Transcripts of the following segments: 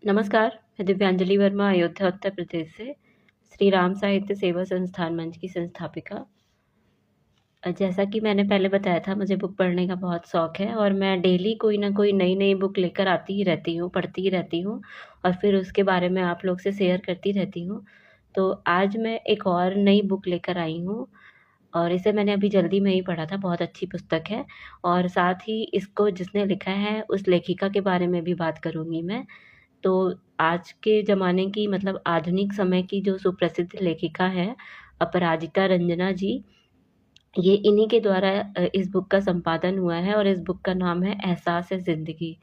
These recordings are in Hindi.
नमस्कार, मैं दिव्यांजलि वर्मा अयोध्या उत्तर प्रदेश से श्री राम साहित्य सेवा संस्थान मंच की संस्थापिका। जैसा कि मैंने पहले बताया था, मुझे बुक पढ़ने का बहुत शौक़ है और मैं डेली कोई ना कोई नई-नई बुक लेकर आती ही रहती हूँ, पढ़ती ही रहती हूँ और फिर उसके बारे में आप लोग से शेयर करती रहती हूँ। तो आज मैं एक और नई बुक लेकर आई हूँ और इसे मैंने अभी जल्दी में ही पढ़ा था, बहुत अच्छी पुस्तक है और साथ ही इसको जिसने लिखा है उस लेखिका के बारे में भी बात करूँगी मैं। तो आज के ज़माने की मतलब आधुनिक समय की जो सुप्रसिद्ध लेखिका हैं, अपराजिता रंजना जी, ये इन्हीं के द्वारा इस बुक का संपादन हुआ है और इस बुक का नाम है एहसास है ज़िंदगी।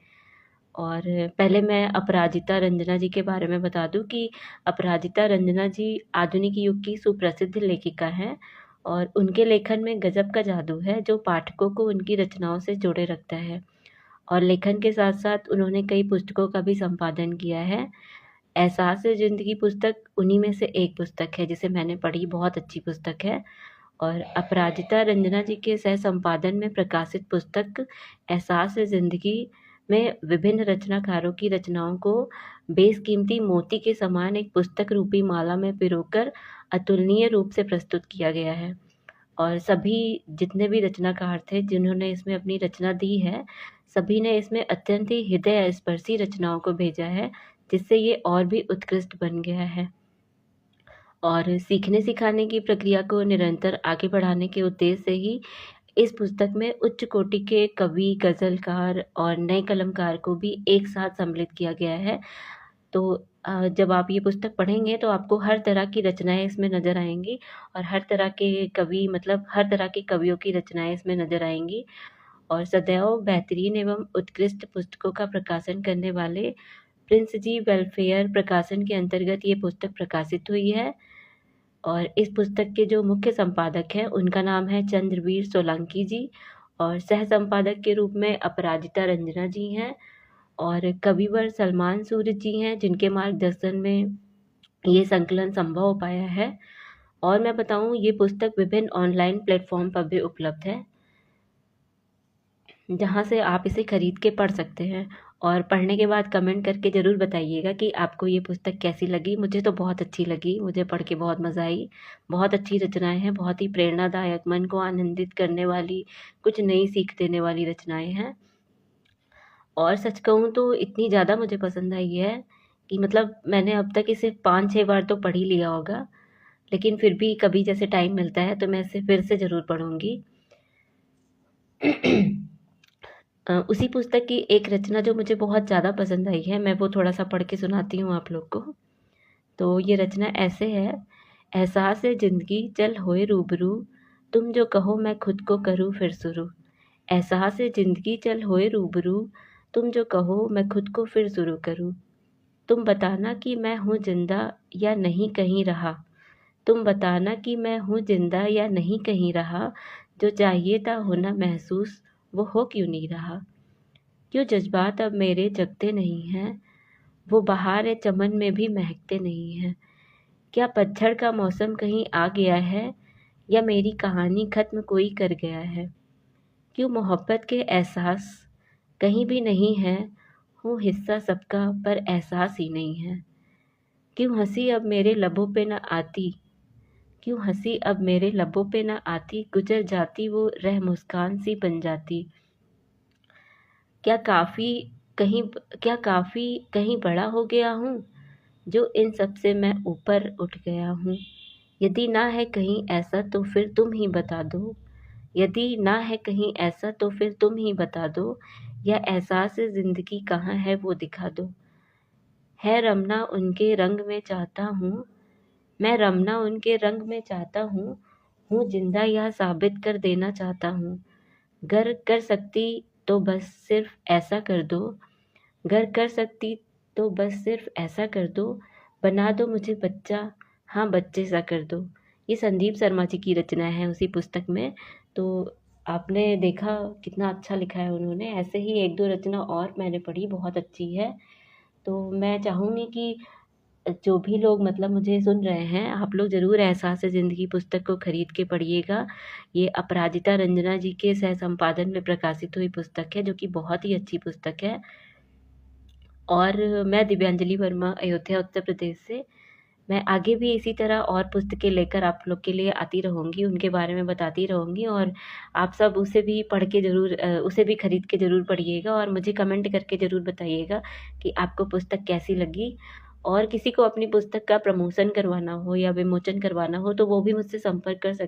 और पहले मैं अपराजिता रंजना जी के बारे में बता दूँ कि अपराजिता रंजना जी आधुनिक युग की सुप्रसिद्ध लेखिका हैं और उनके लेखन में गज़ब का जादू है, जो पाठकों को उनकी रचनाओं से जोड़े रखता है। और लेखन के साथ-साथ उन्होंने कई पुस्तकों का भी संपादन किया है। एहसास है ज़िंदगी पुस्तक उन्हीं में से एक पुस्तक है, जिसे मैंने पढ़ी, बहुत अच्छी पुस्तक है। और अपराजिता रंजना जी के सह-संपादन में प्रकाशित पुस्तक एहसास है ज़िंदगी में विभिन्न रचनाकारों की रचनाओं को बेशकीमती मोती के समान एक पुस्तक रूपी माला में पिरोकर अतुलनीय रूप से प्रस्तुत किया गया है। और सभी जितने भी रचनाकार थे, जिन्होंने इसमें अपनी रचना दी है, सभी ने इसमें अत्यंत ही हृदयस्पर्शी रचनाओं को भेजा है, जिससे ये और भी उत्कृष्ट बन गया है। और सीखने-सिखाने की प्रक्रिया को निरंतर आगे बढ़ाने के उद्देश्य से ही इस पुस्तक में उच्च कोटि के कवि, गज़लकार और नए कलमकार को भी एक साथ सम्मिलित किया गया है। तो जब आप ये पुस्तक पढ़ेंगे तो आपको हर तरह की रचनाएँ इसमें नज़र आएँगी और हर तरह के कवि मतलब हर तरह के कवियों की रचनाएँ इसमें नज़र आएँगी। और सदैव बेहतरीन एवं उत्कृष्ट पुस्तकों का प्रकाशन करने वाले प्रिंस जी वेलफेयर प्रकाशन के अंतर्गत ये पुस्तक प्रकाशित हुई है। और इस पुस्तक के जो मुख्य संपादक हैं, उनका नाम है चंद्रवीर सोलंकी जी और सह-संपादक के रूप में अपराजिता रंजना जी हैं और कविवर सलमान सूरज जी हैं, जिनके मार्गदर्शन में ये संकलन संभव हो पाया है। और मैं बताऊँ, ये पुस्तक विभिन्न ऑनलाइन प्लेटफ़ॉर्म पर भी उपलब्ध है, जहाँ से आप इसे खरीद के पढ़ सकते हैं। और पढ़ने के बाद कमेंट करके ज़रूर बताइएगा कि आपको ये पुस्तक कैसी लगी। मुझे तो बहुत अच्छी लगी, मुझे पढ़ के बहुत मज़ा आई। बहुत अच्छी रचनाएँ हैं, बहुत ही प्रेरणादायक, मन को आनंदित करने वाली, कुछ नई सीख देने वाली रचनाएँ हैं। और सच कहूँ तो इतनी ज़्यादा मुझे पसंद आई है कि मतलब मैंने अब तक इसे 5-6 बार तो पढ़ ही लिया होगा, लेकिन फिर भी कभी जैसे टाइम मिलता है तो मैं इसे फिर से ज़रूर पढ़ूँगी। उसी पुस्तक की एक रचना जो मुझे बहुत ज़्यादा पसंद आई है, मैं वो थोड़ा-सा पढ़ के सुनाती हूँ आप लोग को। तो ये रचना ऐसे है, एहसास है ज़िंदगी चल होए रूबरू, तुम जो कहो मैं खुद को करूँ फिर शुरू। एहसास है ज़िंदगी चल होए रूबरू, तुम जो कहो मैं खुद को फिर शुरू करूँ। तुम बताना कि मैं हूँ ज़िंदा या नहीं कहीं रहा, तुम बताना कि मैं हूँ ज़िंदा या नहीं कहीं रहा, जो चाहिए था होना महसूस वो हो क्यों नहीं रहा। क्यों जज़्बात अब मेरे जगते नहीं हैं, वो बहार ए चमन में भी महकते नहीं हैं। क्या पतझड़ का मौसम कहीं आ गया है, या मेरी कहानी ख़त्म कोई कर गया है। क्यों मोहब्बत के एहसास कहीं भी नहीं है, हूँ हिस्सा सबका पर एहसास ही नहीं है। क्यों हँसी अब मेरे लबों पे न आती, क्यों हँसी अब मेरे लबों पे न आती, गुज़र जाती वो रह मुस्कान सी बन जाती। क्या काफ़ी कहीं बड़ा हो गया हूँ, जो इन सब से मैं ऊपर उठ गया हूँ। यदि ना है कहीं ऐसा तो फिर तुम ही बता दो, यदि ना है कहीं ऐसा तो फिर तुम ही बता दो, या एहसास ज़िंदगी कहाँ है वो दिखा दो। है रमना उनके रंग में चाहता हूँ, मैं रमना उनके रंग में चाहता हूँ जिंदा यह साबित कर देना चाहता हूँ। गर कर सकती तो बस सिर्फ ऐसा कर दो, गर कर सकती तो बस सिर्फ ऐसा कर दो, बना दो मुझे बच्चा, हाँ बच्चे सा कर दो। ये संदीप शर्मा जी की रचना है उसी पुस्तक में। तो आपने देखा कितना अच्छा लिखा है उन्होंने। ऐसे ही 1-2 रचना और मैंने पढ़ी, बहुत अच्छी है। तो मैं चाहूँगी कि जो भी लोग मतलब मुझे सुन रहे हैं, आप लोग ज़रूर एहसास ज़िंदगी पुस्तक को खरीद के पढ़िएगा। ये अपराजिता रंजना जी के सह-संपादन में प्रकाशित हुई पुस्तक है, जो कि बहुत ही अच्छी पुस्तक है। और मैं दिव्यांजलि वर्मा, अयोध्या, उत्तर प्रदेश से। मैं आगे भी इसी तरह और पुस्तकें लेकर आप लोग के लिए आती रहूँगी, उनके बारे में बताती रहूँगी, और आप सब उसे भी पढ़ के ज़रूर उसे भी खरीद के ज़रूर पढ़िएगा और मुझे कमेंट करके ज़रूर बताइएगा कि आपको पुस्तक कैसी लगी। और किसी को अपनी पुस्तक का प्रमोशन करवाना हो या विमोचन करवाना हो तो वो भी मुझसे संपर्क कर सकते